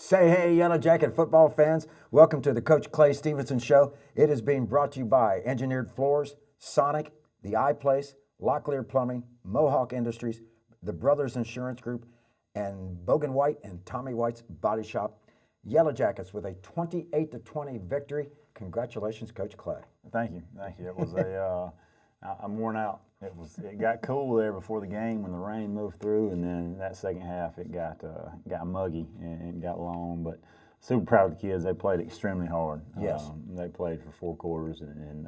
Say hey, Yellow Jacket football fans. Welcome to the Coach Clay Stephenson Show. It is being brought to you by Engineered Floors, Sonic, The iPlace, Locklear Plumbing, Mohawk Industries, the Brothers Insurance Group, and Bogan White and Tommy White's Body Shop. Yellow Jackets with a 28-20 victory. Congratulations, Coach Clay. Thank you. It was I'm worn out. It got cool there before the game when the rain moved through, and then that second half it got muggy and it got long. But super proud of the kids. They played extremely hard. Yes. They played for 4 quarters and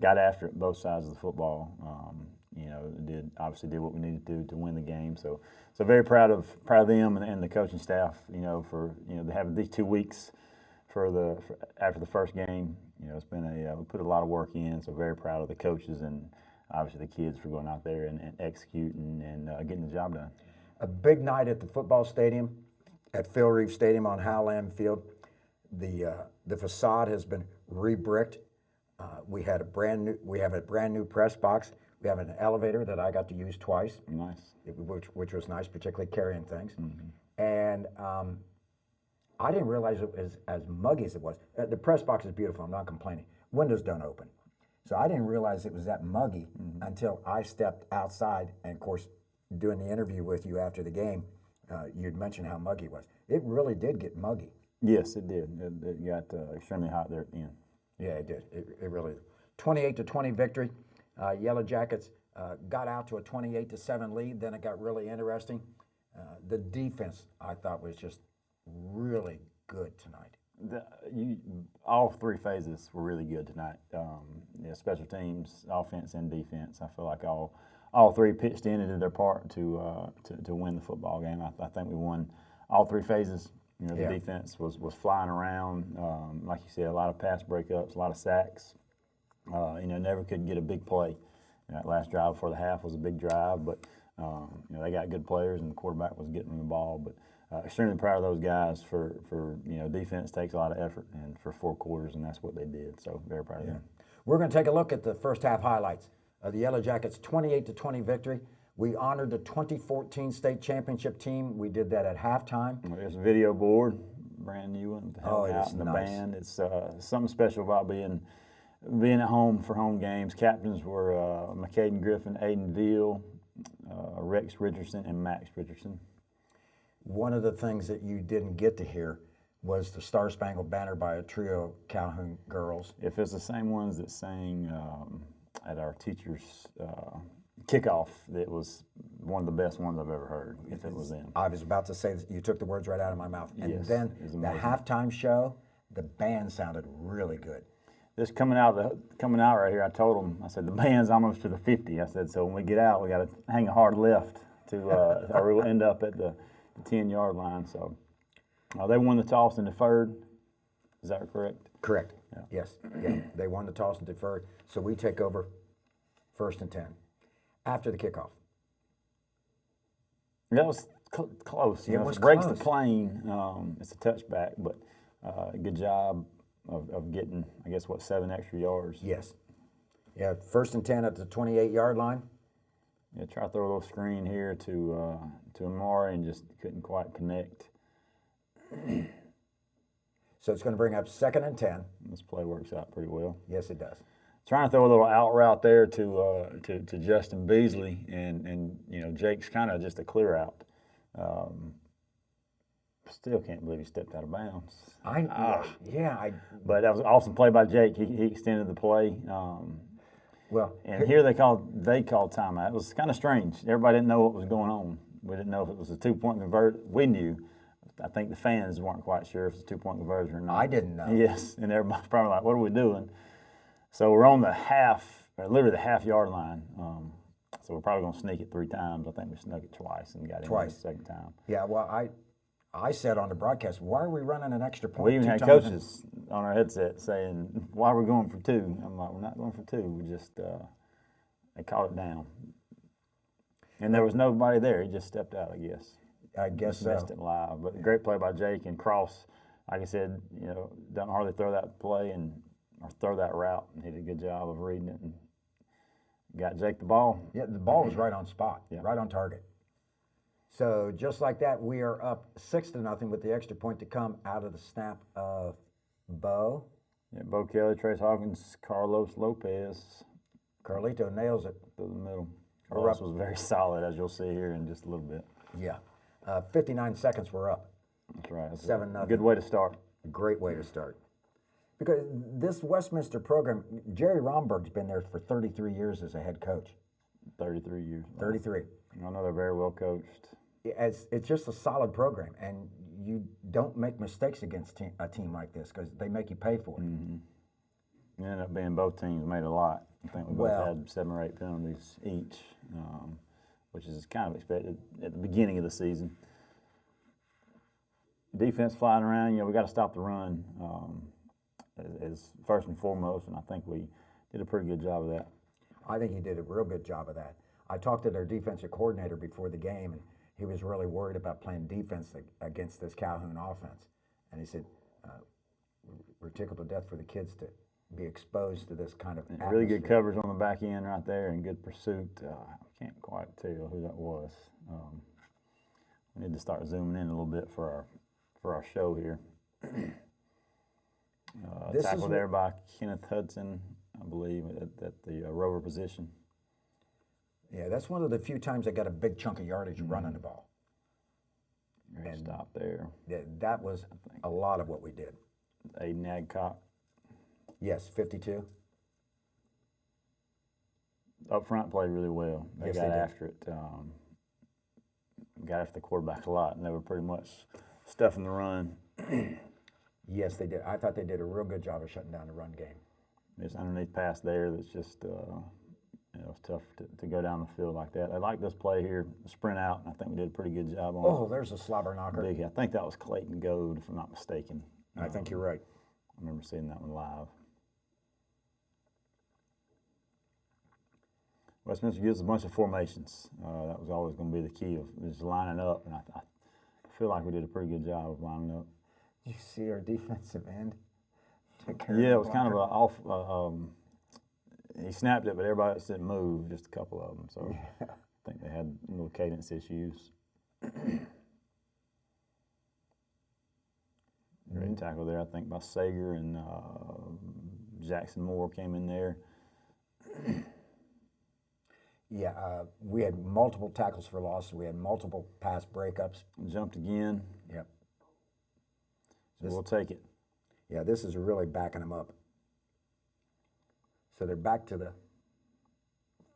got after it both sides of the football. Obviously did what we needed to do to win the game. So very proud of them and the coaching staff. For having these 2 weeks after the first game. It's been we put a lot of work in. So very proud of the coaches and obviously the kids for going out there and executing and getting the job done. A big night at the football stadium, at Phil Reeve Stadium on Howland Field. The facade has been re-bricked. We have a brand new press box. We have an elevator that I got to use twice. Nice. Which was nice, particularly carrying things. Mm-hmm. And I didn't realize it was as muggy as it was. The press box is beautiful. I'm not complaining. Windows don't open. So I didn't realize it was that muggy until I stepped outside. And, of course, doing the interview with you after the game, you'd mentioned how muggy it was. It really did get muggy. Yes, it did. It got extremely hot there at the end. Yeah, it did. It really did. 28-20 victory. Yellow Jackets got out to a 28-7 lead. Then it got really interesting. The defense, I thought, was just really good tonight. All 3 phases were really good tonight. Special teams, offense, and defense. I feel like all 3 pitched in and did their part to win the football game. I think we won all 3 phases. The defense was flying around. Like you said, a lot of pass breakups, a lot of sacks. Never could get a big play. That last drive before the half was a big drive, but they got good players and the quarterback was getting them the ball. But extremely proud of those guys for defense takes a lot of effort and for 4 quarters, and that's what they did. So very proud of them. We're going to take a look at the first half highlights of the Yellow Jackets' 28-20 victory. We honored the 2014 state championship team. We did that at halftime. There's a video board, brand new one. It is and the nice. Band. It's something special about being at home for home games. Captains were McCaden Griffin, Aiden Veal, Rex Richardson, and Max Richardson. One of the things that you didn't get to hear was the Star Spangled Banner by a trio of Calhoun girls. If it's the same ones that sang at our teacher's kickoff, it was one of the best ones I've ever heard, if it was them. I was about to say, you took the words right out of my mouth. And yes, then the halftime show, the band sounded really good. This coming out right here, I told them, I said, the band's almost to the 50. I said, so when we get out, we got to hang a hard left or we'll end up at the 10-yard line. So they won the toss and deferred. Is that correct? Correct. Yeah. Yes. Yeah. They won the toss and deferred. So we take over 1st and 10 after the kickoff. That was close. It was breaks close. the plane. It's a touchback, but good job of getting, 7 extra yards. Yes. Yeah. 1st and 10 at the 28-yard line. Yeah, try to throw a little screen here to Amari and just couldn't quite connect. So it's going to bring up 2nd and 10. This play works out pretty well. Yes, it does. Trying to throw a little out route there to Justin Beasley, and Jake's kind of just a clear out. Still can't believe he stepped out of bounds. But that was an awesome play by Jake. He extended the play. Here they called timeout. It was kind of strange. Everybody didn't know what was going on. We didn't know if it was a 2-point conversion. We knew. I think the fans weren't quite sure if it was a 2-point conversion or not. I didn't know. Yes, and everybody's probably like, what are we doing? So we're on the literally the half-yard line. So we're probably going to sneak it 3 times. I think we snuck it twice and got it the second time. Yeah, well, I said on the broadcast, why are we running an extra point? We even had coaches on our headset saying, why are we going for 2? I'm like, we're not going for 2. We just, they called it down. And there was nobody there. He just stepped out, I guess. I guess so. Missed it live. But great play by Jake and Cross. Like I said, doesn't hardly throw that play or throw that route. And he did a good job of reading it and got Jake the ball. Yeah, the ball was right on spot, yeah. Right on target. So just like that, we are up 6-0 with the extra point to come out of the snap of Bo. Yeah, Bo Kelly, Trace Hawkins, Carlos Lopez. Carlito nails it. Through the middle. Carlos was very solid, as you'll see here in just a little bit. Yeah. 59 seconds, we're up. That's right. That's 7-0. Good way to start. Great way to start. Because this Westminster program, Jerry Romberg's been there for 33 years as a head coach. 33 years. 33. I know they're very well coached. It's just a solid program, and you don't make mistakes against a team like this because they make you pay for it. Mm-hmm. It ended up being both teams made a lot. I think we both had 7 or 8 penalties each, which is kind of expected at the beginning of the season. Defense flying around, we got to stop the run as first and foremost, and I think we did a pretty good job of that. I think he did a real good job of that. I talked to their defensive coordinator before the game, and he was really worried about playing defense against this Calhoun offense. And he said, we're tickled to death for the kids to be exposed to this kind of atmosphere. Really good coverage on the back end right there and good pursuit. I can't quite tell who that was. We need to start zooming in a little bit for our show here. Tackle there by Kenneth Hudson, I believe, at the rover position. Yeah, that's one of the few times I got a big chunk of yardage running the ball. Great stop there. Yeah, that was a lot of what we did. Aiden Adcock. Yes, 52. Up front played really well. They got after it. Got after the quarterback a lot, and they were pretty much stuffing the run. Yes, they did. I thought they did a real good job of shutting down the run game. There's underneath pass there that's just, it's tough to go down the field like that. I like this play here, sprint out, and I think we did a pretty good job on it. Oh, there's a slobber knocker. Big, I think that was Clayton Goad, if I'm not mistaken. I think you're right. I remember seeing that one live. Westminster gives a bunch of formations. That was always going to be the key of just lining up, and I feel like we did a pretty good job of lining up. Did you see our defensive end? Yeah, it was kind of a off. He snapped it, but everybody else didn't move. Just a couple of them. So I think they had little cadence issues. Great tackle there, I think, by Sager, and Jackson Moore came in there. Yeah, we had multiple tackles for loss. We had multiple pass breakups. Jumped again. Yep. So we'll take it. Yeah, this is really backing them up. So they're back to the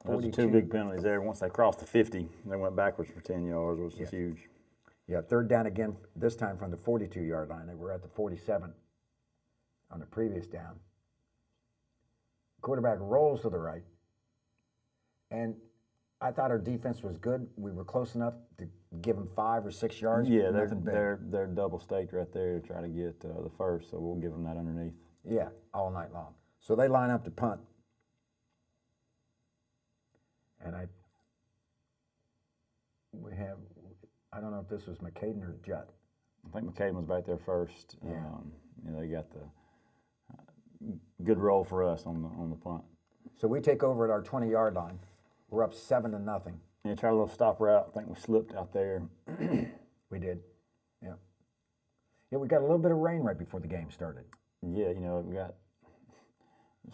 42. Those are 2 big penalties there. Once they crossed the 50, they went backwards for 10 yards, which is huge. Yeah, 3rd down again, this time from the 42-yard line. They were at the 47 on the previous down. Quarterback rolls to the right. And I thought our defense was good. We were close enough to give them 5 or 6 yards. Yeah, they're double staked right there to try to get the first, so we'll give them that underneath. Yeah, all night long. So they line up to punt. And I don't know if this was McCaden or Judd. I think McCaden was back there first. Yeah. They got the good roll for us on the punt. So we take over at our 20-yard line. We're up 7-0. Yeah, tried a little stop route. I think we slipped out there. We did. Yeah. Yeah, we got a little bit of rain right before the game started. Yeah, we got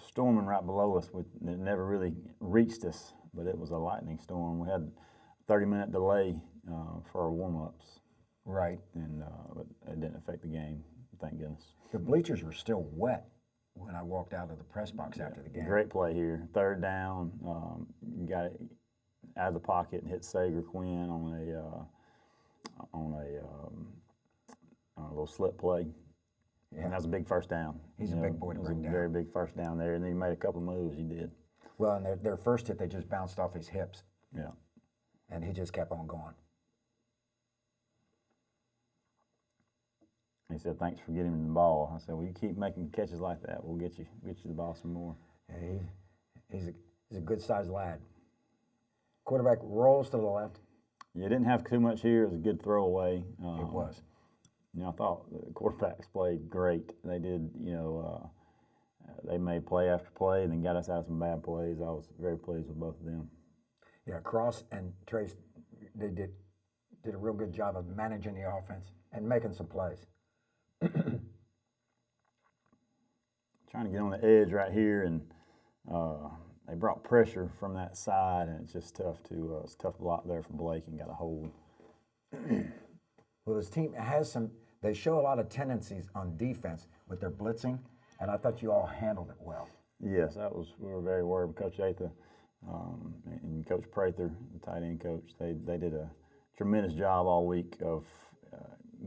storming right below us. It never really reached us, but it was a lightning storm. We had a 30-minute delay for our warm-ups. Right. And but it didn't affect the game, thank goodness. The bleachers were still wet when I walked out of the press box after the game. Great play here. 3rd down, got it out of the pocket and hit Sager Quinn on a little slip play. Yeah. And that was a big first down. He's a big boy to bring down. Very big first down there, and then he made a couple of moves. He did. Well, and their first hit, they just bounced off his hips. Yeah. And he just kept on going. He said, "Thanks for getting him the ball." I said, "Well, you keep making catches like that, we'll get you the ball some more." Yeah, he's a good-sized lad. Quarterback rolls to the left. You didn't have too much here. It was a good throwaway. It was. I thought the quarterbacks played great. They did, they made play after play and then got us out of some bad plays. I was very pleased with both of them. Yeah, Cross and Trace, they did did a real good job of managing the offense and making some plays. Trying to get on the edge right here, and they brought pressure from that side, and it's just tough to block there for Blake and got a hold. Well, this team has some. They show a lot of tendencies on defense with their blitzing, and I thought you all handled it well. Yes, we were very worried with Coach Atha and Coach Prather, the tight end coach. They did a tremendous job all week of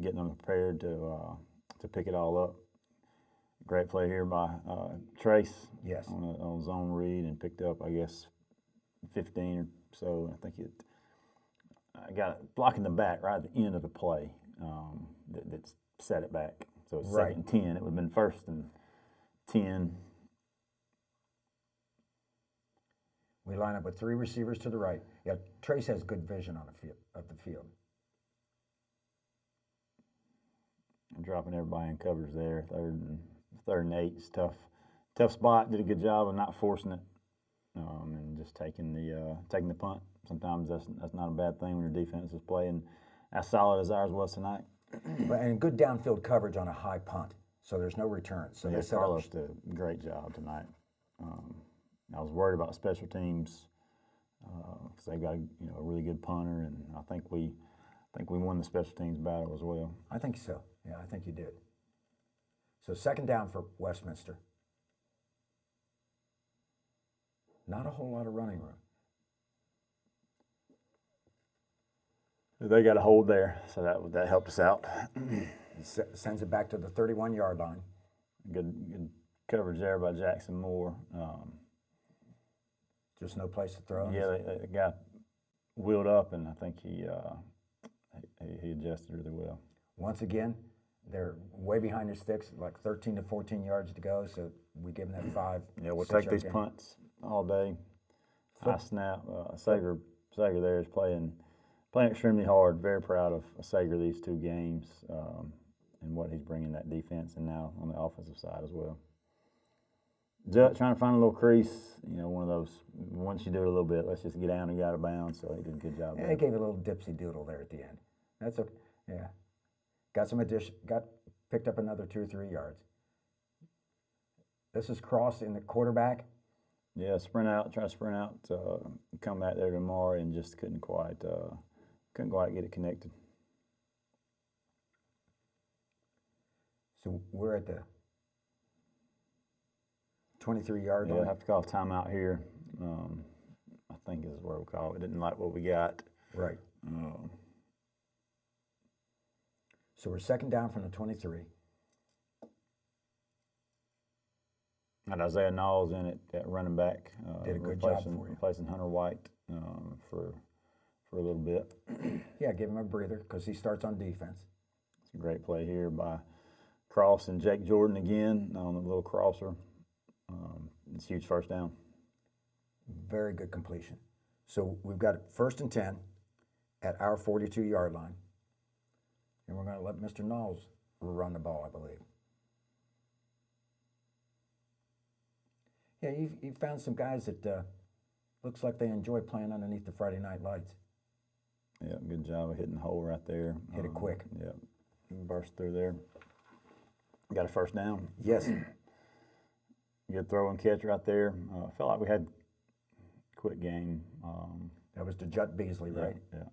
getting them prepared to pick it all up. Great play here by Trace. Yes. On a zone read and picked up, I guess, 15 or so. I think I got it blocking the back right at the end of the play that set it back. So it's right. 2nd and 10. It would have been 1st and 10. We line up with 3 receivers to the right. Yeah, Trace has good vision on the field. I'm dropping everybody in covers there. 3rd and 8 is tough spot. Did a good job of not forcing it and just taking the punt. Sometimes that's not a bad thing when your defense is playing as solid as ours was tonight. And good downfield coverage on a high punt, so there's no return. So yeah, Carlos did a great job tonight. I was worried about special teams because they've got a really good punter, and I think we won the special teams battle as well. I think so. Yeah, I think you did. So 2nd down for Westminster. Not a whole lot of running room. They got a hold there, so that helped us out. Sends it back to the 31-yard line. Good coverage there by Jackson Moore. Just no place to throw. Yeah, the guy wheeled up, and I think he adjusted really well. Once again, they're way behind their sticks, like 13 to 14 yards to go, so we give them that 5. Yeah, we'll take these punts all day. High snap. Sager there is playing extremely hard. Very proud of Sager these 2 games and what he's bringing that defense, and now on the offensive side as well. Jut trying to find a little crease, one of those, once you do it a little bit, let's just get down and get out of bounds, so he did a good job there. He gave a little dipsy doodle there at the end. That's okay. Yeah. Picked up another 2 or 3 yards. This is Cross in the quarterback. Yeah, try to sprint out, come back there tomorrow, and just couldn't quite get it connected. So we're at the 23-yard line. Yeah, I have to call a timeout here. I think is where we call it. We didn't like what we got. Right. So we're 2nd down from the 23. And Isaiah Knowles in it at running back. Did a good job for you. Replacing Hunter White for a little bit. Yeah, give him a breather because he starts on defense. It's a great play here by Cross and Jake Jordan again on the little crosser. It's a huge 1st down. Very good completion. So we've got 1st and 10 at our 42-yard line. And we're going to let Mr. Knowles run the ball, I believe. Yeah, you found some guys that looks like they enjoy playing underneath the Friday night lights. Yeah, good job of hitting the hole right there. Hit it quick. Yeah, burst through there. Got a 1st down. Yes. Good throw and catch right there. Felt like we had a quick game. That was to Jut Beasley, right? Yeah.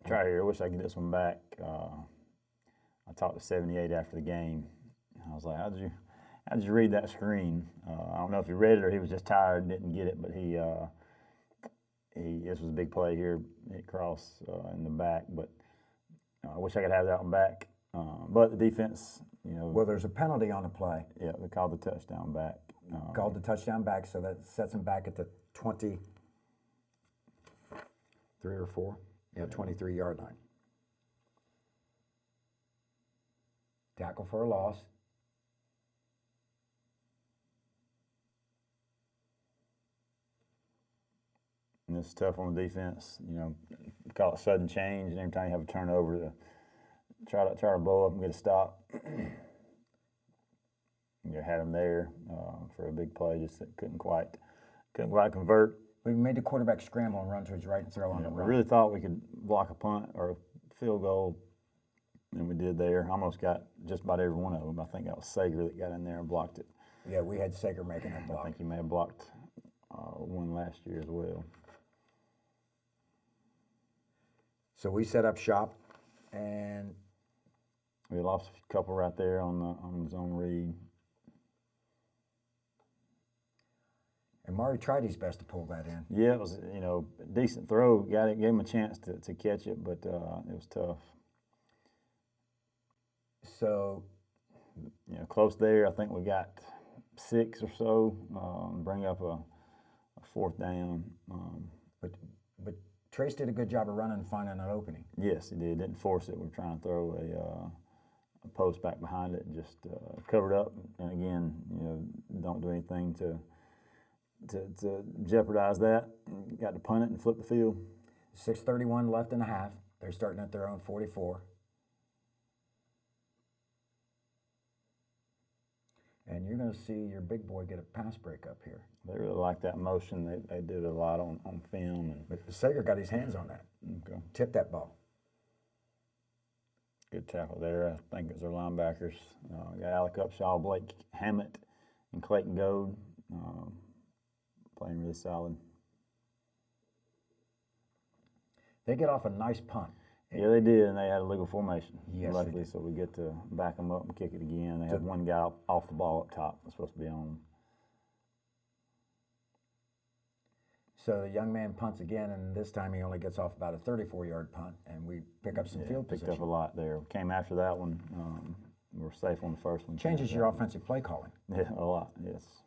Try here. I wish I could get this one back. I talked to 78 after the game. I was like, "How did you read that screen?" I don't know if he read it or he was just tired and didn't get it, but this was a big play here. Hit Cross in the back, but I wish I could have that one back. But the defense, Well, there's a penalty on the play. Yeah, they called the touchdown back. Called the touchdown back, so that sets him back at the 23 or 4. Yeah, 23-yard line. Tackle for a loss. And it's tough on the defense. Call it sudden change, and every time you have a turnover, to try to blow up and get a stop. You had him there for a big play, just couldn't quite convert. We made the quarterback scramble and run to his right and throw on the We run. really thought we could block a punt or a field goal, and we did there. Almost got just about every one of them. I think that was Sager that got in there and blocked it. Yeah, we had Sager making that block. I think he may have blocked one last year as well. So we set up shop, and we lost a couple right there on the zone read. And Maury tried his best to pull that in. Yeah, it was a decent throw. Got it, gave him a chance to catch it, but it was tough. So, close there. I think we got 6 or so. Bring up a 4th down. But Trace did a good job of running and finding an opening. Yes, he did. Didn't force it. We were trying to throw a post back behind it, and just covered up. And again, don't do anything to jeopardize that. Got to punt it and flip the field. 6:31 left in the half. They're starting at their own 44. And you're going to see your big boy get a pass break up here. They really like that motion. They did a lot on film. But Sager got his hands on that. Okay. Tipped that ball. Good tackle there. I think it was their linebackers. Got Alec Upshaw, Blake Hammett, and Clayton Goad playing really solid. They get off a nice punt. Yeah, they did, and they had a legal formation. Yes, luckily, so we get to back them up and kick it again. They had one guy off the ball up top that's supposed to be on them. So the young man punts again, and this time he only gets off about a 34-yard punt, and we pick up some field picked position. up a lot there. We came after that one. We were safe on the first one. Changes your offensive play calling. Yeah, a lot, yes.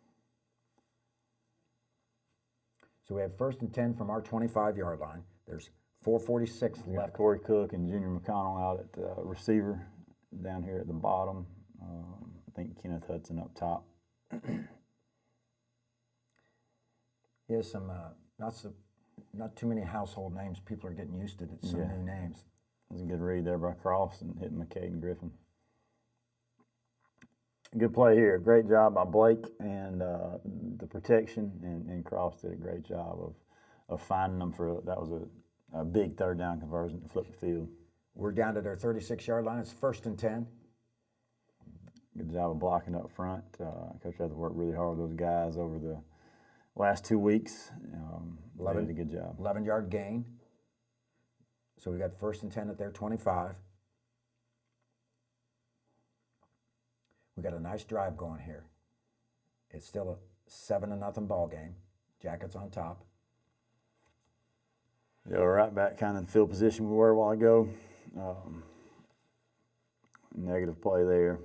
So we have 1st and 10 from our 25-yard line. There's 4:46 left. Corey Cook and Junior McConnell out at receiver down here at the bottom. I think Kenneth Hudson up top. Here's some not too many household names. People are getting used to some new names. It was a good read there by Cross and hitting McKay and Griffin. Good play here. Great job by Blake and the protection, and Cross did a great job of finding them that was a big 3rd down conversion to flip the field. We're down to their 36-yard line. It's 1st and 10. Good job of blocking up front. Coach had to work really hard with those guys over the last 2 weeks. They did a good job. 11-yard gain. So we got 1st and 10 at their 25. We got a nice drive going here. It's still a 7-0 ball game. Jackets on top. Yeah, we're right back kind of in the field position we were a while ago. Negative play there.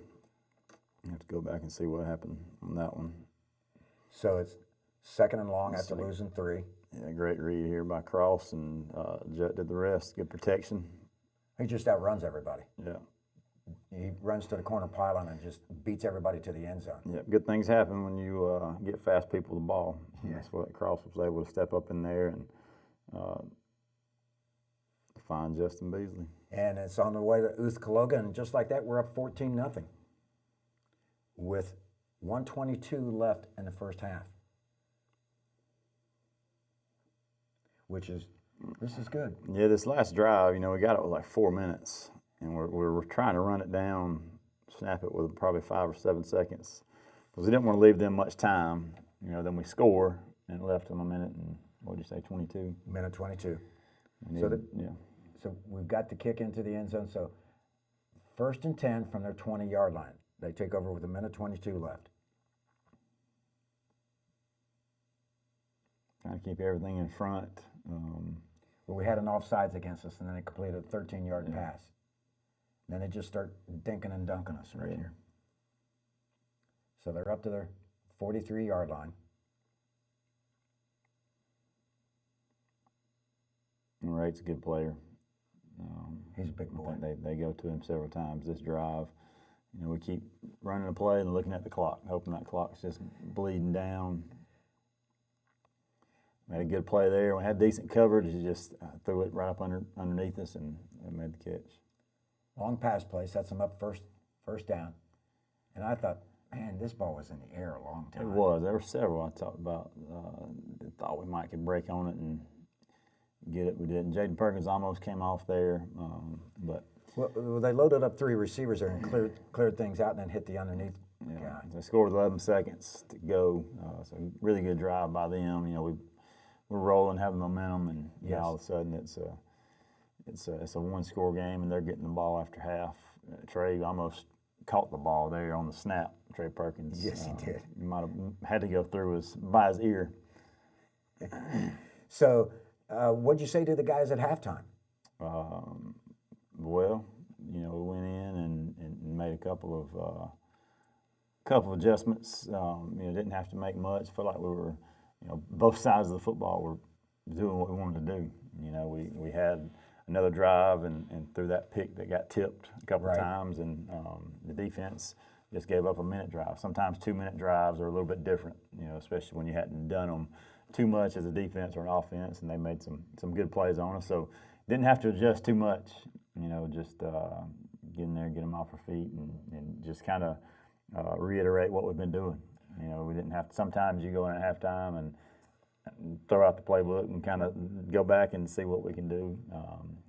I have to go back and see what happened on that one. So it's 2nd and long after losing 3. Yeah, great read here by Cross, and Jet did the rest. Good protection. He just outruns everybody. Yeah. He runs to the corner pylon and just beats everybody to the end zone. Yeah, good things happen when you get fast people the ball. Yeah. That's what Cross was able to step up in there and find Justin Beasley. And it's on the way to Uthkaloga, and just like that, we're up 14-0 with 1:22 left in the first half. This is good. Yeah, this last drive, we got it with like 4 minutes, and we're trying to run it down, snap it with probably 5 or 7 seconds, because we didn't want to leave them much time. Then we score, and it left them a minute and, what did you say, 22? Minute 22. Yeah. So we've got to kick into the end zone. So 1st and 10 from their 20-yard line. They take over with a minute 22 left. Trying to keep everything in front. Well, we had an offsides against us, and then they completed a 13-yard pass. And then they just start dinking and dunking us right here. So they're up to their 43-yard line. And Wright's a good player. He's a big boy. I think they go to him several times this drive. We keep running the play and looking at the clock, hoping that clock's just bleeding down. We had a good play there. We had decent coverage. He just threw it right up underneath us and made the catch. Long pass play sets them up first down. And I thought, Man, this ball was in the air a long time. It was. There were several I talked about that thought we might could break on it and get it. We didn't. Jaden Perkins almost came off there, but Well, they loaded up 3 receivers there and cleared things out and then hit the underneath guy. they scored 11 seconds to go. So really good drive by them. You know, we're rolling, having momentum, and Yes. all of a sudden it's a 1-score game, and they're getting the ball after half. Trey almost caught the ball there on the snap. Trey Perkins. Yes, he did. He might have had to go through by his ear. So, what'd you say to the guys at halftime? Well, you know, we went in and made a couple of adjustments. You know, didn't have to make much. Felt like we were, you know, both sides of the football were doing what we wanted to do. You know, we had another drive and threw that pick that got tipped a couple of times, and the defense just gave up a minute drive. Sometimes 2-minute drives are a little bit different, you know, especially when you hadn't done them too much as a defense or an offense, and they made some good plays on us. So didn't have to adjust too much, you know, just get in there, get them off our feet, and just kind of reiterate what we've been doing. You know, we didn't have to. Sometimes you go in at halftime and throw out the playbook and kind of go back and see what we can do.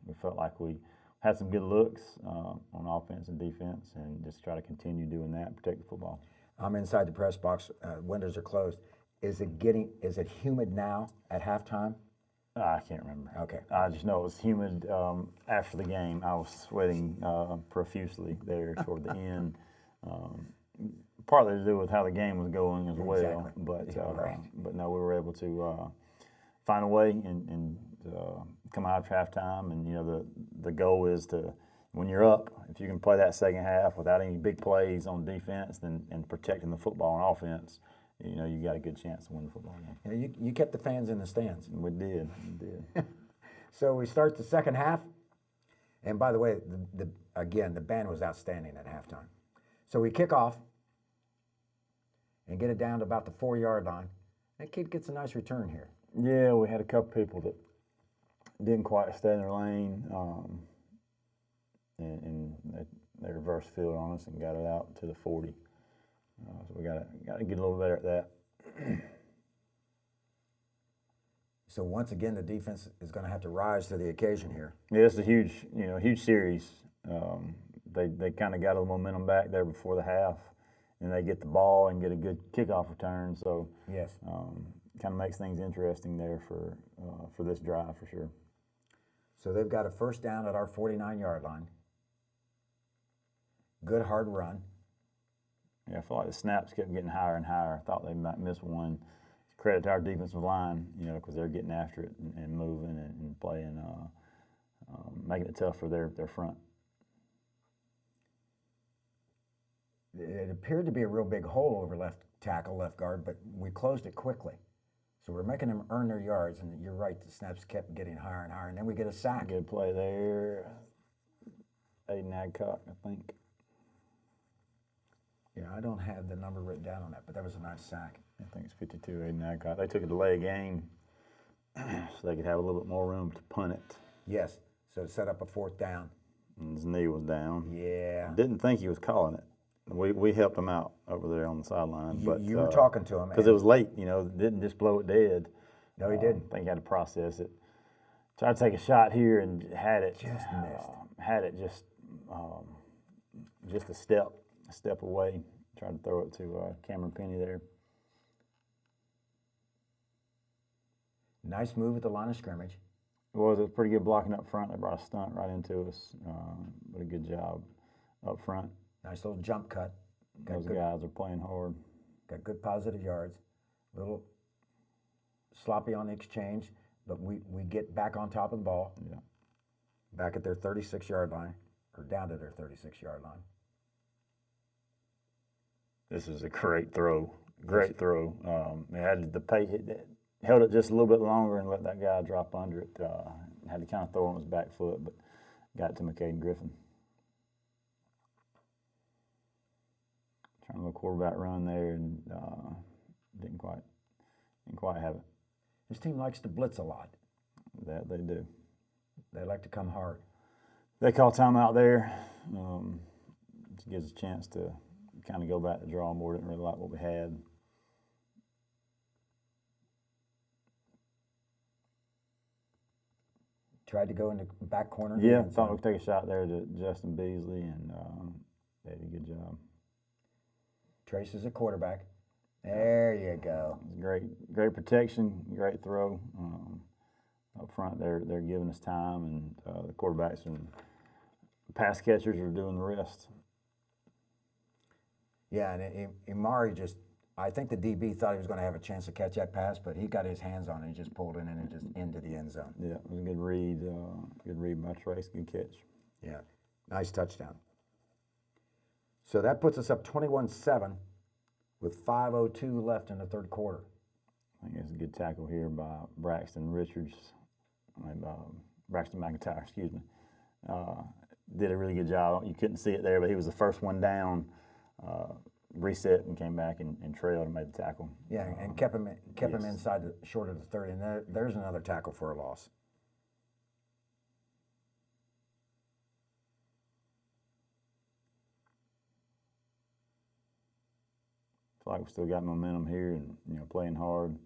We felt like we had some good looks on offense and defense, and just try to continue doing that and protect the football. I'm inside the press box. Windows are closed. Is it humid now at halftime? I can't remember. Okay. I just know it was humid after the game. I was sweating profusely there toward the end. Partly to do with how the game was going as well. Exactly. But no, we were able to find a way and come out after halftime. And you know, the goal is to, when you're up, if you can play that second half without any big plays on defense and protecting the football on offense, you know, you got a good chance to win the football game. You know, you kept the fans in the stands. We did. So we start the second half, and by the way, the band was outstanding at halftime. So we kick off and get it down to about the 4-yard line. That kid gets a nice return here. Yeah, we had a couple people that didn't quite stay in their lane, and they reverse field on us and got it out to the 40. So we got to get a little better at that. So once again, the defense is going to have to rise to the occasion here. Yeah, it's a huge series. They kind of got a little momentum back there before the half, and they get the ball and get a good kickoff return. So yes, kind of makes things interesting there for this drive for sure. So they've got a first down at our 49-yard line. Good hard run. Yeah, I feel like the snaps kept getting higher and higher. I thought they might miss one. Credit to our defensive line, you know, because they're getting after it and moving and playing, making it tough for their front. It appeared to be a real big hole over left tackle, left guard, but we closed it quickly. So we're making them earn their yards, and you're right, the snaps kept getting higher and higher, and then we get a sack. Good play there. Aiden Adcock, I think. Yeah, I don't have the number written down on that, but that was a nice sack. I think it's 52, Aiden Adcock. They took a delay game so they could have a little bit more room to punt it. Yes, so set up a 4th down. And his knee was down. Yeah. Didn't think he was calling it. We helped him out over there on the sideline. But you were talking to him. Because it was late, you know, didn't just blow it dead. No, he didn't. I think he had to process it. Tried to take a shot here and had it Just missed. Had it just a step away. Tried to throw it to Cameron Penny there. Nice move at the line of scrimmage. It was pretty good blocking up front. They brought a stunt right into us. But a good job up front. Nice little jump cut. Those guys are playing hard. Got good positive yards. A little sloppy on the exchange, but we get back on top of the ball. Yeah. Back at their 36-yard line, or down to their 36-yard line. This is a great throw. Great throw. They had the pace, held it just a little bit longer and let that guy drop under it. Had to kind of throw on his back foot, but got it to McCaden Griffin. Trying to go quarterback run there and didn't quite have it. This team likes to blitz a lot. That they do. They like to come hard. They call timeout there. Gives a chance to kind of go back to the drawing board. Didn't really like what we had. Tried to go in the back corner. Yeah, thought we'd take a shot there to Justin Beasley, and they did a good job. Trace is a quarterback. There you go. Great protection, great throw. Up front, they're giving us time, and the quarterbacks and pass catchers are doing the rest. Yeah, and Imari just, I think the DB thought he was going to have a chance to catch that pass, but he got his hands on it and he just pulled it in and just into the end zone. Yeah, it was a good read. Good read by Trace. Good catch. Yeah, nice touchdown. So that puts us up 21-7 with 5:02 left in the third quarter. I think it's a good tackle here by Braxton Richards. Braxton McIntyre, excuse me. Did a really good job. You couldn't see it there, but he was the first one down. Reset and came back and trailed and made the tackle. Yeah, and kept him inside the short of the 30, and there's another tackle for a loss. Feel like we still got momentum here, and playing hard.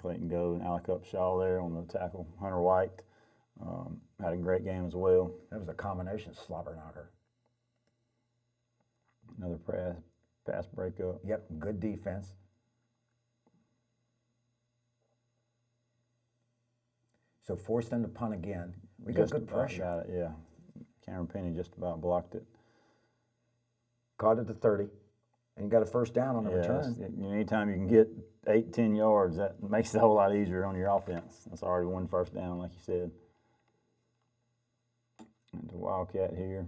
Clayton Go and Alec Upshaw there on the tackle. Hunter White had a great game as well. That was a combination slobber knocker. Another pass breakup. Yep, good defense. So forced them to punt again. We got good pressure. Got it, yeah. Cameron Penny just about blocked it. Caught it to 30, and you got a first down on the return. Anytime you can get 8, 10 yards, that makes it a whole lot easier on your offense. That's already one first down, like you said. And the Wildcat here.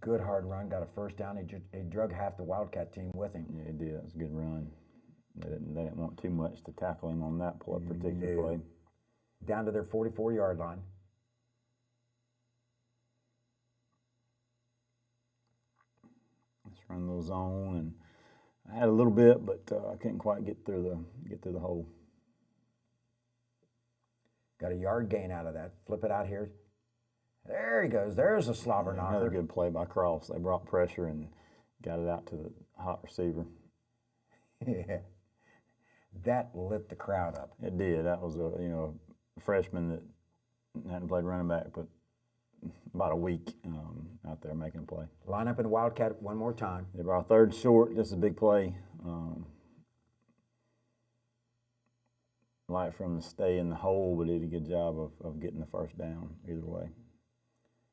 Good hard run, got a first down. He drug half the Wildcat team with him. Yeah, he did. It was a good run. They didn't want too much to tackle him on that particular play. Down to their 44-yard line. Let's run a little zone, and I had a little bit, but I couldn't quite get through the hole. Got a yard gain out of that. Flip it out here. There he goes. There's a slobber knocker. Another good play by Cross. They brought pressure and got it out to the hot receiver. Yeah. That lit the crowd up. It did. That was a freshman that hadn't played running back but about a week out there making a play. Line up in the Wildcat one more time. They brought third short. This is a big play. Like for him to stay in the hole, but did a good job of getting the first down either way.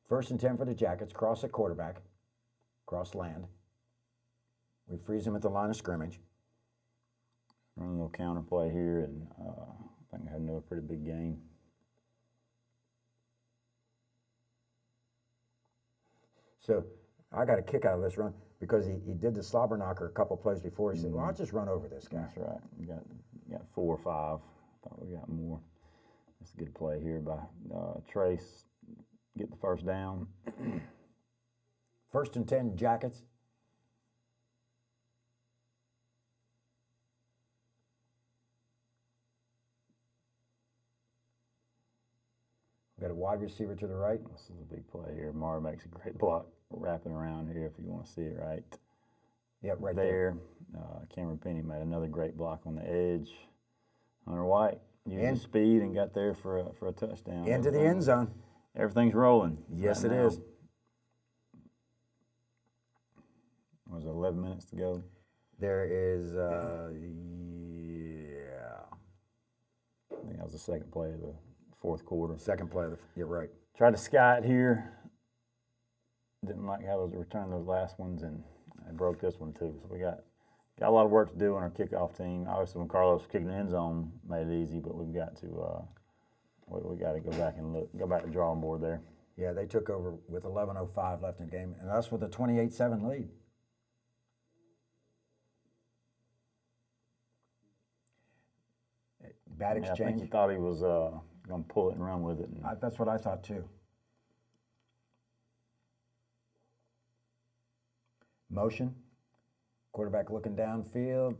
1st and 10 for the Jackets. Cross at quarterback. Cross land. We freeze him at the line of scrimmage. Run a little counter play here, and I think I had another pretty big game. So I got a kick out of this run because he did the slobber knocker a couple plays before. He said, well, I'll just run over this guy. That's right. You got 4 or 5. Thought we got more. That's a good play here by Trace. Get the first down. 1st and 10 Jackets. Got a wide receiver to the right. This is a big play here. Mara makes a great block wrapping around here if you want to see it right. Yep, right there. Cameron Penny made another great block on the edge. Hunter White used his speed and got there for a touchdown. Into the end zone. Everything's rolling. Yes, right it now. is. Was it 11 minutes to go? There is, I think that was the second play of the fourth quarter. Second play. You're right. Tried to sky it here. Didn't like how those returned those last ones, and I broke this one too. So we got a lot of work to do on our kickoff team. Obviously, when Carlos was kicking the end zone, made it easy, but we've got to we got to go back and go back to the drawing board there. Yeah, they took over with 11:05 left in the game, and that's with a 28-7 lead. Bad exchange. Yeah, I think he thought he was going to pull it and run with it. And That's what I thought too. Motion. Quarterback looking downfield.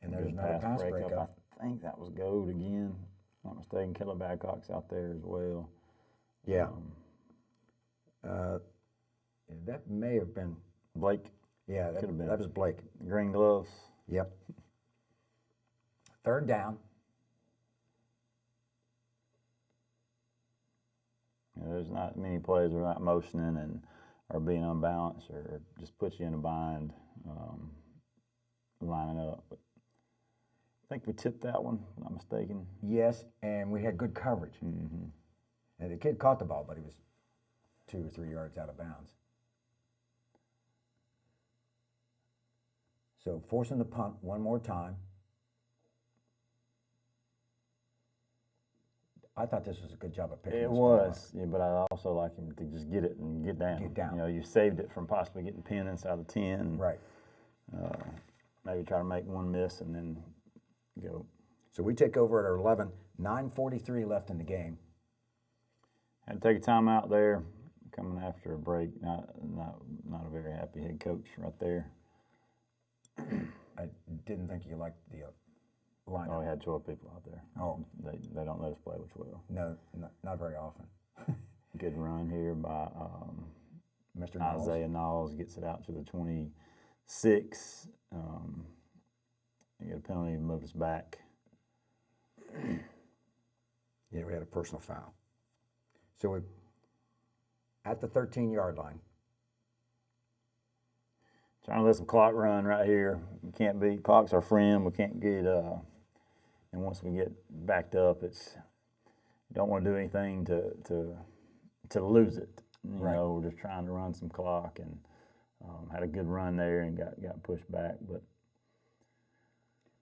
And there's another pass breakup. I think that was Gold again. Not mistaken. Kelly Babcock's out there as well. Yeah. That may have been, Blake, yeah, could have been. that was Blake. Green gloves. Yep. Third down. There's not many plays where not motioning and or being unbalanced or just put you in a bind, lining up. But I think we tipped that one, if I'm not mistaken. Yes, and we had good coverage. Mm-hmm. And the kid caught the ball, but he was 2 or 3 yards out of bounds. So forcing the punt one more time. I thought this was a good job of picking It this ball up. was, yeah, but I also like him to just get it and get down. Get down. You know, you saved it from possibly getting pinned inside the 10. Right. Maybe try to make one miss and then go. So we take over at our 11, 9:43 left in the game. Had to take a timeout there, coming after a break. Not a very happy head coach right there. I didn't think you liked the lineup. Oh, we had 12 people out there. Oh. They don't let us play which well. No, not very often. Good run here by Mr. Knowles. Isaiah Knowles gets it out to the 26. You get a penalty and move us back. Yeah, we had a personal foul. So we at the 13-yard line. Trying to let some clock run right here. We can't beat clock's our friend. We can't get and once we get backed up, it's you don't want to do anything to lose it. You Right. know, we're just trying to run some clock and had a good run there and got pushed back, but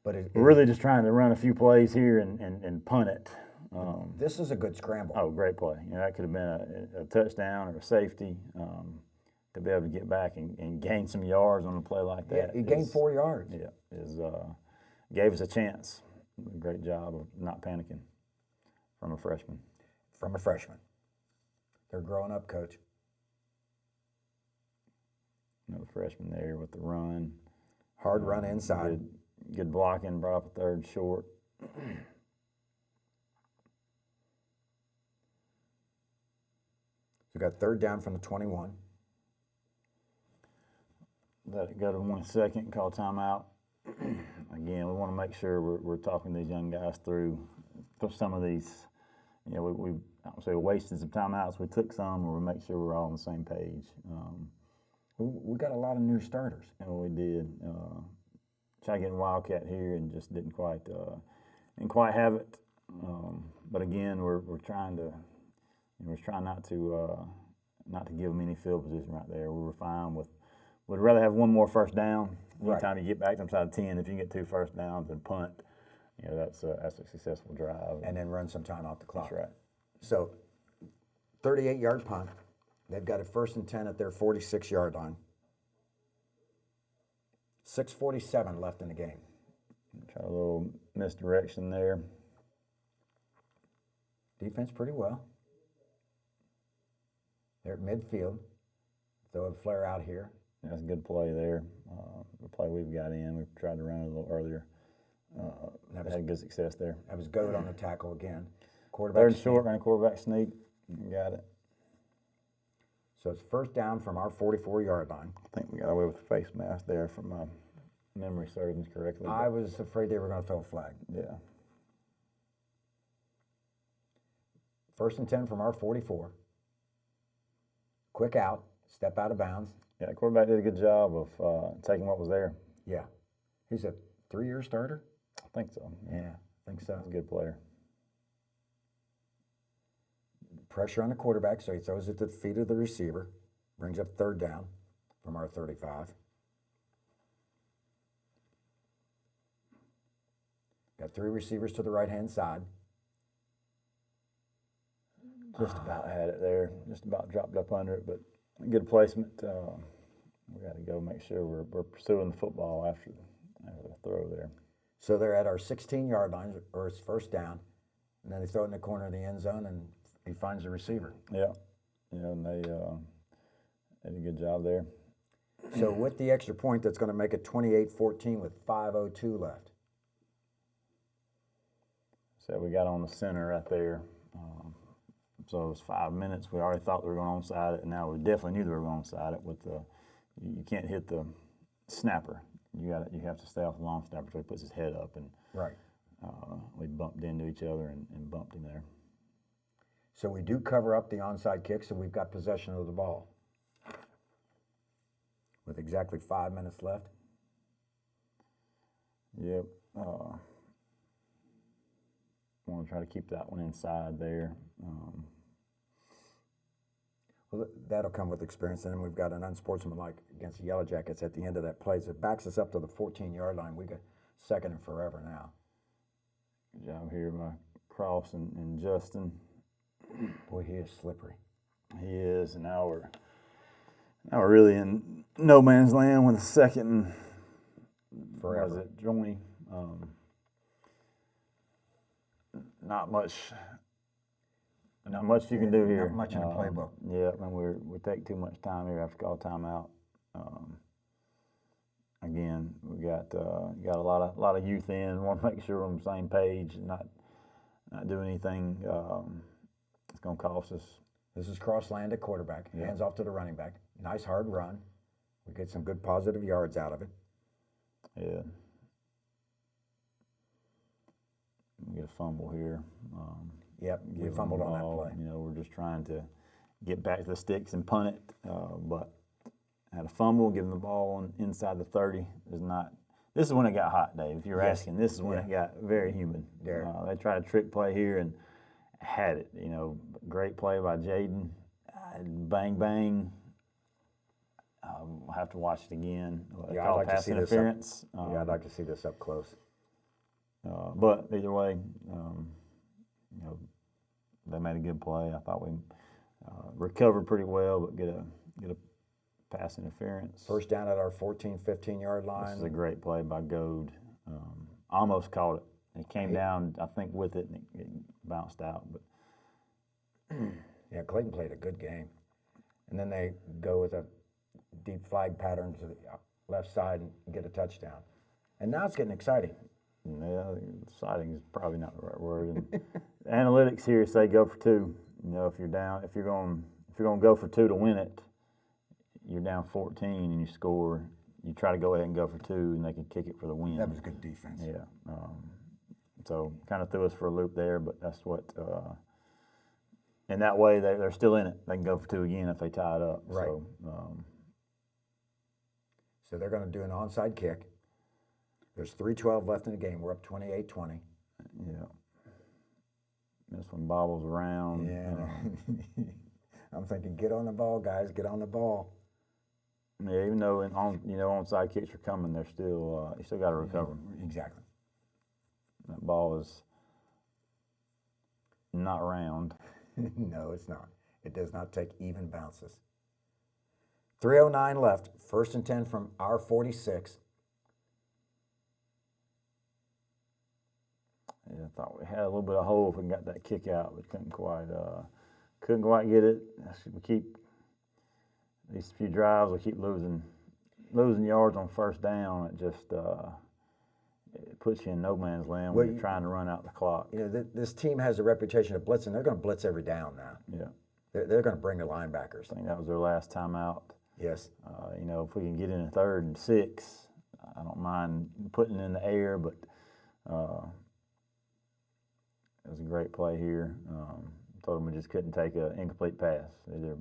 we're really just trying to run a few plays here and punt it. This is a good scramble. Oh, great play! You know, that could have been a touchdown or a safety. To be able to get back and gain some yards on a play like that. Yeah, he gained 4 yards. Yeah, gave us a chance. Great job of not panicking from a freshman. From a freshman. They're growing up, Coach. Another freshman there with the run. Hard run inside. Good blocking, brought up a third short. We got third down from the 21. Let it go to 1 second, call timeout. Again, we want to make sure we're talking these young guys through some of these. You know, we I don't say we wasted some timeouts. We took some, or we make sure we're all on the same page. We got a lot of new starters. And we did. Try getting Wildcat here and just didn't quite have it. But again, we're trying to. We're trying not to give them any field position right there. We were fine with. Would rather have one more first down. Anytime you get back to inside 10, if you can get 2 first downs and punt, you know that's a successful drive. And then run some time off the clock. That's right. So, 38-yard punt. They've got it 1st and 10 at their 46-yard line. 6:47 left in the game. Try a little misdirection there. Defense pretty well. They're at midfield. Throw a flare out here. That's a good play there. The play we've got in, we tried to run it a little earlier. Had good success there. That was Goat on the tackle again. Quarterback Third and short, ran a quarterback sneak. Got it. So it's first down from our 44-yard line. I think we got away with the face mask there, if my memory serves me correctly. I was afraid they were going to throw a flag. Yeah. First and 10 from our 44. Quick out, step out of bounds. Yeah, the quarterback did a good job of taking what was there. Yeah. He's a 3-year starter? I think so. Yeah, I think so. He's a good player. Pressure on the quarterback, so he throws it to the feet of the receiver. Brings up third down from our 35. Got 3 receivers to the right-hand side. Just about had it there. Just about dropped up under it, but good placement. We got to go make sure we're pursuing the football after the throw there. So they're at our 16-yard line, or it's first down, and then they throw it in the corner of the end zone, and he finds the receiver. Yeah, and they did a good job there. So with the extra point, that's going to make it 28-14 with 5:02 left. So we got on the center right there. So it was 5 minutes. We already thought we were going to onside it, and now we definitely knew they were going to onside it. With the, you can't hit the snapper. You have to stay off the long snapper so he puts his head up, and Right. We bumped into each other and bumped him there. So we do cover up the onside kick, so we've got possession of the ball. With exactly 5 minutes left. Yep. Want to try to keep that one inside there. Well, that'll come with experience. And then we've got an unsportsmanlike against the Yellow Jackets at the end of that play. So it backs us up to the 14-yard line. We got second and forever now. Good job here by Cross and Justin. Boy, he is slippery. He is, and now we're really in no man's land with a second and Forever. Was it 20? Not much you can do here. Not much in the playbook. Yeah, and we take too much time here after call timeout. Again, we got a lot of youth in. Want to make sure we're on the same page and not do anything that's going to cost us. This is Cross-land at quarterback. Yeah. Hands off to the running back. Nice hard run. We get some good positive yards out of it. Yeah. We get a fumble here. Yep, we fumbled on that play. You know, we're just trying to get back to the sticks and punt it, but had a fumble, giving the ball inside the 30 is not. This is when it got hot, Dave. If you're asking, this is when it got very humid. They tried a trick play here and had it. You know, great play by Jaden. Bang bang. I'll have to watch it again. Yeah, I'd like to see this interference. Yeah, I'd like to see this up close. But either way, you know, they made a good play. I thought we recovered pretty well, but get a pass interference. First down at our 14, 15-yard line. This is a great play by Goad. Almost caught it. It came down, I think, with it, and it bounced out. But yeah, Clayton played a good game. And then they go with a deep flag pattern to the left side and get a touchdown. And now it's getting exciting. Yeah, exciting is probably not the right word. And analytics here say go for two. You know, if you're going to go for two to win it, you're down 14 and you score. You try to go ahead and go for two, and they can kick it for the win. That was good defense. Yeah. So kind of threw us for a loop there, but that's what. And that way they're still in it. They can go for two again if they tie it up. Right. So they're going to do an onside kick. There's 3:12 left in the game. We're up 28-20. Yeah. This one bobbles around. Yeah. I'm thinking, get on the ball, guys. Get on the ball. Yeah, even though onside kicks are coming, they're still you still got to recover. Exactly. That ball is not round. No, it's not. It does not take even bounces. 3:09 left. 1st and 10 from our 46. Yeah, I thought we had a little bit of hole if we got that kick out, but couldn't quite get it. We keep these few drives. We keep losing yards on first down. It just it puts you in no man's land when you're trying to run out the clock. You know, this team has a reputation of blitzing. They're going to blitz every down now. Yeah, they're going to bring the linebackers. I think that was their last time out. Yes. You know, if we can get in a 3rd and 6, I don't mind putting it in the air, but it was a great play here. Told them we just couldn't take an incomplete pass. Either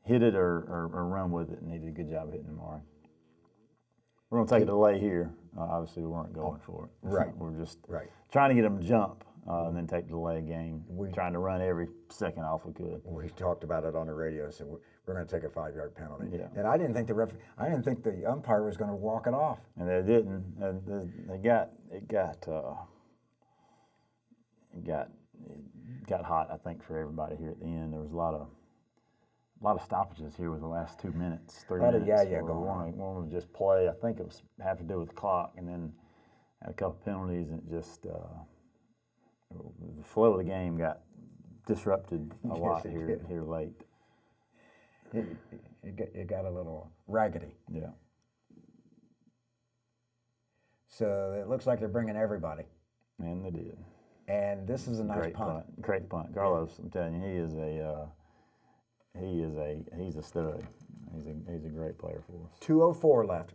hit it or run with it, and they did a good job hitting it, Maury. We're going to take a delay here. Obviously, we weren't going for it. Right. We're just trying to get them to jump and then take the delay game. We're trying to run every second off we could. We talked about it on the radio, so we're going to take a 5-yard penalty. Yeah. And I didn't think the umpire was going to walk it off. And they didn't. It got hot, I think, for everybody here at the end. There was a lot of stoppages here with the last 2 minutes, 3 minutes. One was just play. I think it was have to do with the clock, and then had a couple penalties, and it just the flow of the game got disrupted a lot here late. It got a little raggedy. Yeah. So it looks like they're bringing everybody. And they did. And this is a nice punt. Great punt. Carlos, I'm telling you, he's a stud. He's a great player for us. 2:04 left.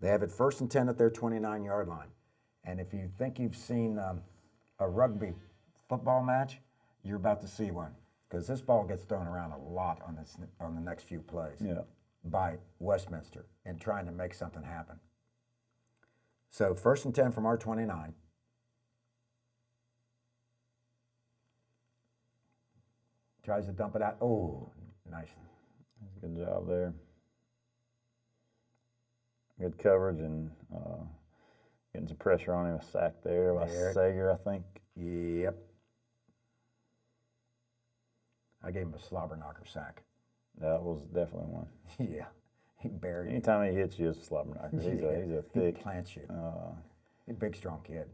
They have it 1st and 10 at their 29-yard line. And if you think you've seen a rugby football match, you're about to see one, because this ball gets thrown around a lot on the next few plays by Westminster and trying to make something happen. So 1st and 10 from our 29. Tries to dump it out. Oh, nice. Good job there. Good coverage and getting some pressure on him. A sack there by Sager, I think. Yep. I gave him a slobber knocker sack. That was definitely one. Yeah, he buried. Anytime he hits you, it's a slobber knocker. He's a thick. He plants you. He's a big, strong kid.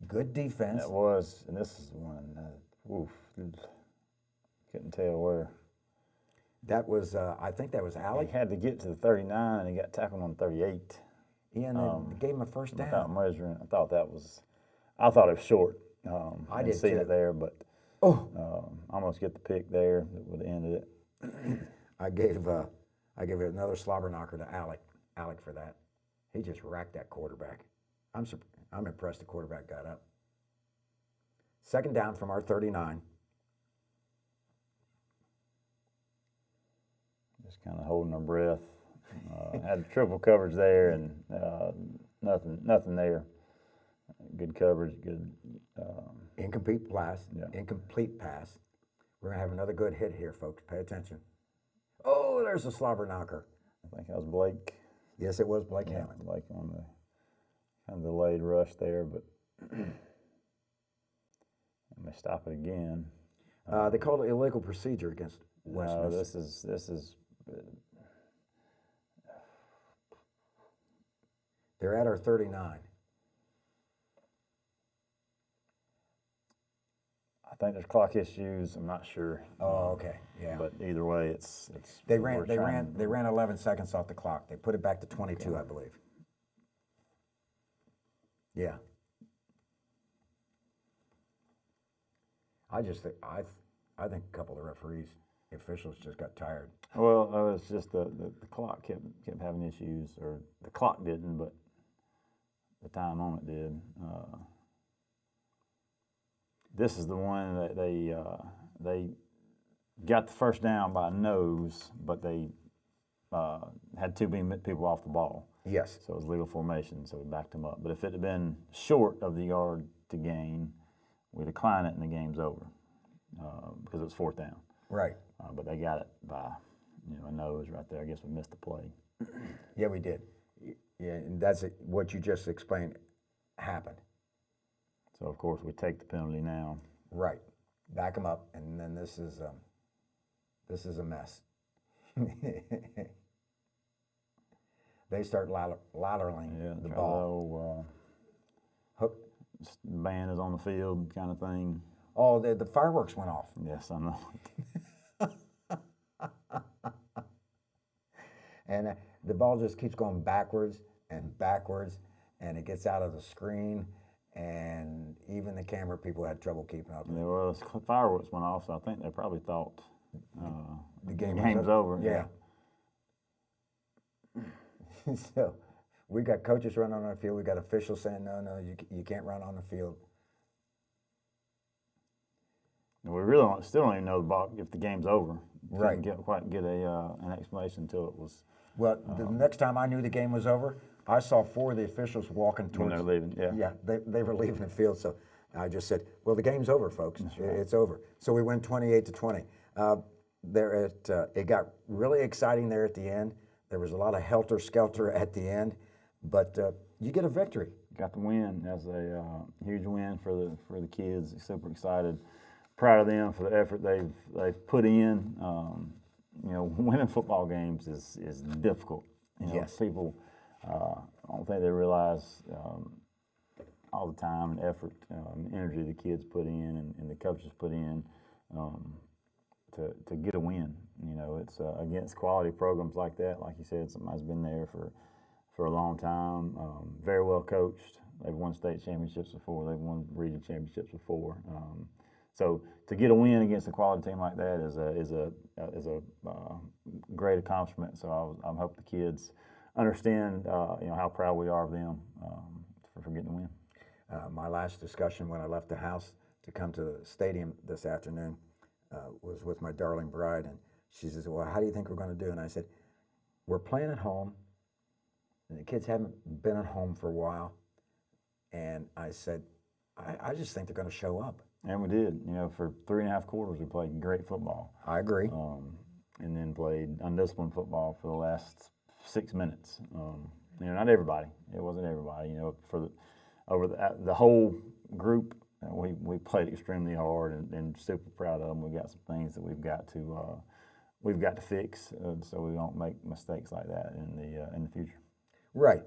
Good defense. That was, and this is one. Couldn't tell where. That was, I think that was Alec. He had to get to the 39, and he got tackled on 38. Yeah, and they gave him a first down. Without measuring, I thought it was short. I did see too. it there, but almost get the pick there that would have ended it. I gave it another slobber knocker to Alec for that. He just racked that quarterback. I'm impressed the quarterback got up. 2nd down from our 39. Just kind of holding our breath. Had triple coverage there, and nothing there. Good coverage, good. Incomplete pass. Yeah. Incomplete pass. We're gonna have another good hit here, folks. Pay attention. Oh, there's a slobber knocker. I think that was Blake. Yes, it was Blake Hammond. Blake on the kind of delayed rush there, but they stop it again. They called it illegal procedure against Westminster. No, this is. They're at our 39. I think there's clock issues. I'm not sure. Oh, okay, yeah. But either way, it's. They ran 11 seconds off the clock. They put it back to 22, I believe. Yeah. I think a couple of referees, the officials just got tired. Well, it's just the clock kept having issues, or the clock didn't, but the time on it did. This is the one that they got the first down by nose, but they had too many people off the ball. Yes. So it was legal formation, so we backed them up. But if it had been short of the yard to gain, we decline it and the game's over because it was 4th down. Right. But they got it by a nose right there. I guess we missed the play. Yeah, we did. Yeah, and that's what you just explained happened. So of course we take the penalty now. Right. Back them up, and then this is a mess. They start lateraling the ball. Hook. The band is on the field, kind of thing. Oh, the fireworks went off. Yes, I know. And the ball just keeps going backwards, and it gets out of the screen, and even the camera people had trouble keeping up. Yeah, well, the fireworks went off, so I think they probably thought the game was over. Yeah. So we got coaches running on the field. We got officials saying, no, you can't run on the field. And we really still don't even know if the game's over. Right. Didn't quite get an explanation until it was. Well, the next time I knew the game was over, I saw 4 of the officials walking towards. When they're leaving, yeah. Yeah, they were leaving the field. So I just said, well, the game's over, folks. Right. It's over. So we win 28-20. It got really exciting there at the end. There was a lot of helter-skelter at the end, but you get a victory. Got the win. That's a huge win for the kids. Super excited, proud of them for the effort they've put in. Winning football games is difficult. Yes. People, I don't think they realize all the time and effort and energy the kids put in and the coaches put in to get a win. It's against quality programs like that. Like you said, somebody's been there for a long time, very well coached, They've won state championships before. They've won region championships before. So to get a win against a quality team like that is a great accomplishment. So I hope the kids understand how proud we are of them for getting the win. My last discussion when I left the house to come to the stadium this afternoon was with my darling bride, and she says, "Well, how do you think we're going to do?" And I said, "We're playing at home, and the kids haven't been at home for a while." And I said, I just think they're going to show up. And we did. For 3.5 quarters, we played great football. I agree. And then played undisciplined football for the last 6 minutes. Not everybody. It wasn't everybody. Over the whole group, we played extremely hard and super proud of them. We got some things that we've got to fix so we don't make mistakes like that in the future. Right,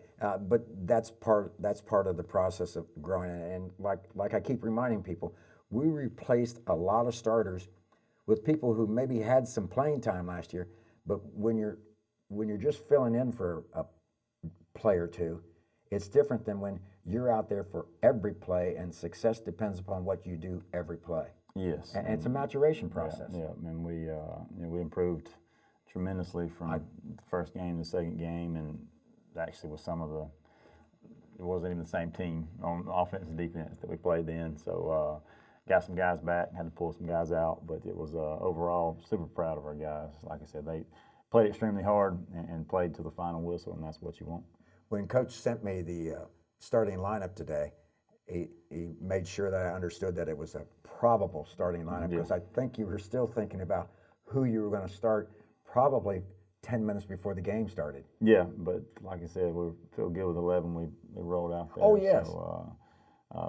but that's part of the process of growing. And like I keep reminding people, we replaced a lot of starters with people who maybe had some playing time last year. But when you're just filling in for a play or two, it's different than when you're out there for every play, and success depends upon what you do every play. Yes, and it's a maturation process. Yeah, and we improved tremendously from the first game to the second game, and actually with it wasn't even the same team on offense and defense that we played then. So got some guys back, had to pull some guys out, but it was overall super proud of our guys. Like I said, they played extremely hard and played to the final whistle, and that's what you want. When Coach sent me the starting lineup today, he made sure that I understood that it was a probable starting lineup, because I think you were still thinking about who you were going to start probably 10 minutes before the game started. Yeah, but like I said, we feel good with 11 we rolled out there. Oh, yes. So,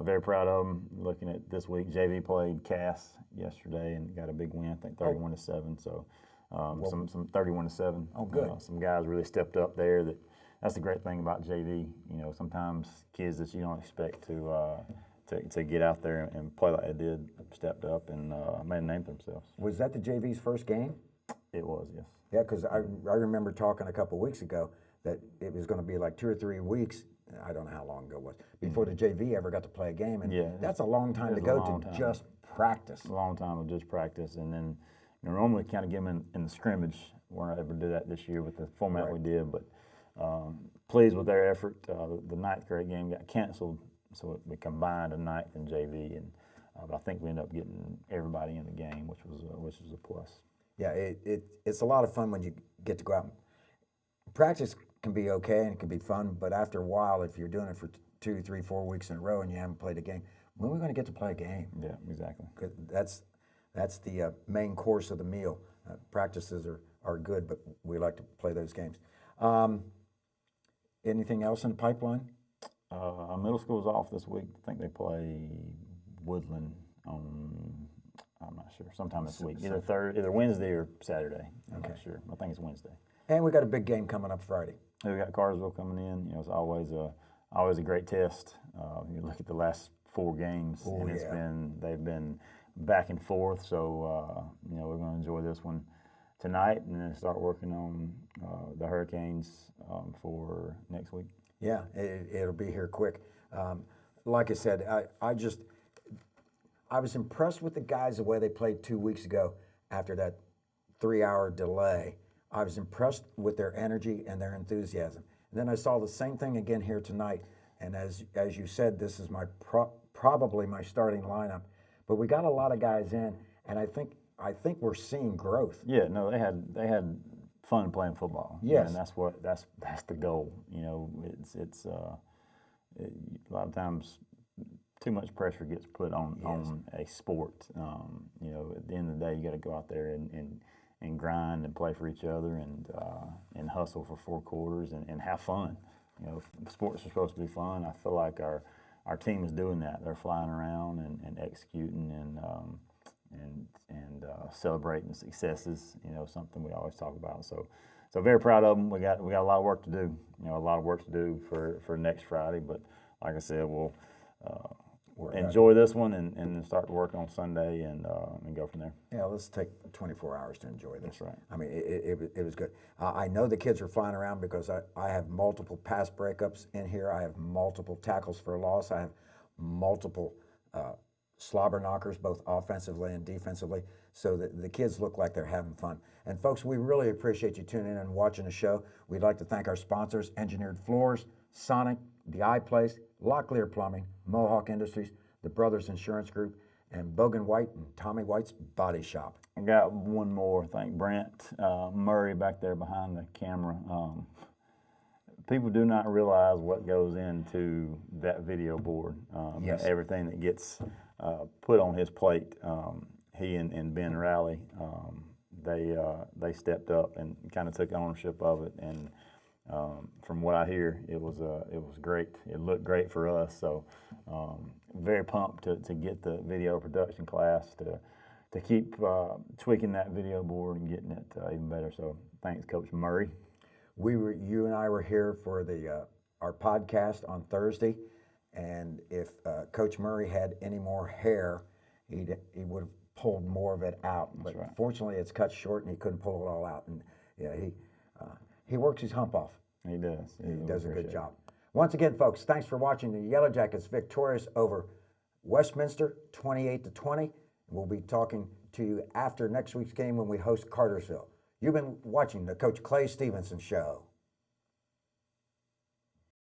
very proud of them. Looking at this week, JV played Cass yesterday and got a big win, I think 31-7. So some 31-7. Oh, good. Some guys really stepped up there. That's the great thing about JV. Sometimes kids that you don't expect to get out there and play like they did stepped up and made a name for themselves. Was that the JV's first game? It was, yes. Yeah, because I remember talking a couple of weeks ago that it was going to be like 2 or 3 weeks. I don't know how long ago it was before the JV ever got to play a game, and that's a long time to go to just practice. A long time of just practice, and then normally kind of get them in the scrimmage. We're not able to do that this year with the format we did, but pleased with their effort. The 9th grade game got canceled, so we combined a 9th and JV, and but I think we ended up getting everybody in the game, which was a plus. Yeah, it's a lot of fun when you get to go out. Practice can be okay and it can be fun, but after a while, if you're doing it for 2, 3, 4 weeks in a row and you haven't played a game, when are we going to get to play a game? Yeah, exactly. 'Cause that's the main course of the meal. Practices are good, but we like to play those games. Anything else in the pipeline? Middle school's off this week. I think they play Woodland on, I'm not sure, sometime this week. Either Wednesday or Saturday. I'm not sure. I think it's Wednesday. And we got a big game coming up Friday. We got Carsville coming in. It's always a great test. You look at the last 4 games, and they've been back and forth. So we're going to enjoy this one tonight, and then start working on the Hurricanes for next week. Yeah, it'll be here quick. Like I said, I was impressed with the guys the way they played 2 weeks ago after that 3-hour delay. I was impressed with their energy and their enthusiasm. And then I saw the same thing again here tonight. And as you said, this is probably my starting lineup. But we got a lot of guys in, and I think we're seeing growth. Yeah, no, they had fun playing football. Yes, and that's the goal. It's a lot of times too much pressure gets put on a sport. At the end of the day, you got to go out there and grind and play for each other and hustle for 4 quarters and have fun. Sports are supposed to be fun. I feel like our team is doing that. They're flying around and executing and celebrating successes. Something we always talk about. So very proud of them. We got a lot of work to do. A lot of work to do for next Friday. But like I said, we'll enjoy this one and then start to work on Sunday and go from there. Yeah, let's take 24 hours to enjoy this. That's right. I mean, it was good. I know the kids are flying around because I have multiple pass breakups in here. I have multiple tackles for loss. I have multiple slobber knockers, both offensively and defensively. So the kids look like they're having fun. And folks, we really appreciate you tuning in and watching the show. We'd like to thank our sponsors, Engineered Floors, Sonic, The iPlace, Locklear Plumbing, Mohawk Industries, the Brothers Insurance Group, and Bogan White and Tommy White's Body Shop. I got one more. Thank Brent Murray back there behind the camera. People do not realize what goes into that video board. Yes. Everything that gets put on his plate. He and Ben Rowley, they stepped up and kind of took ownership of it. And from what I hear, it was great. It looked great for us. So very pumped to get the video production class to keep tweaking that video board and getting it even better. So thanks, Coach Murray. You and I were here for our podcast on Thursday, and if Coach Murray had any more hair, he would have pulled more of it out. But right. Fortunately, it's cut short, and he couldn't pull it all out. And yeah, he works his hump off. He does. He does a good job. Once again, folks, thanks for watching. The Yellow Jackets victorious over Westminster, 28-20. We'll be talking to you after next week's game when we host Cartersville. You've been watching the Coach Clay Stephenson Show.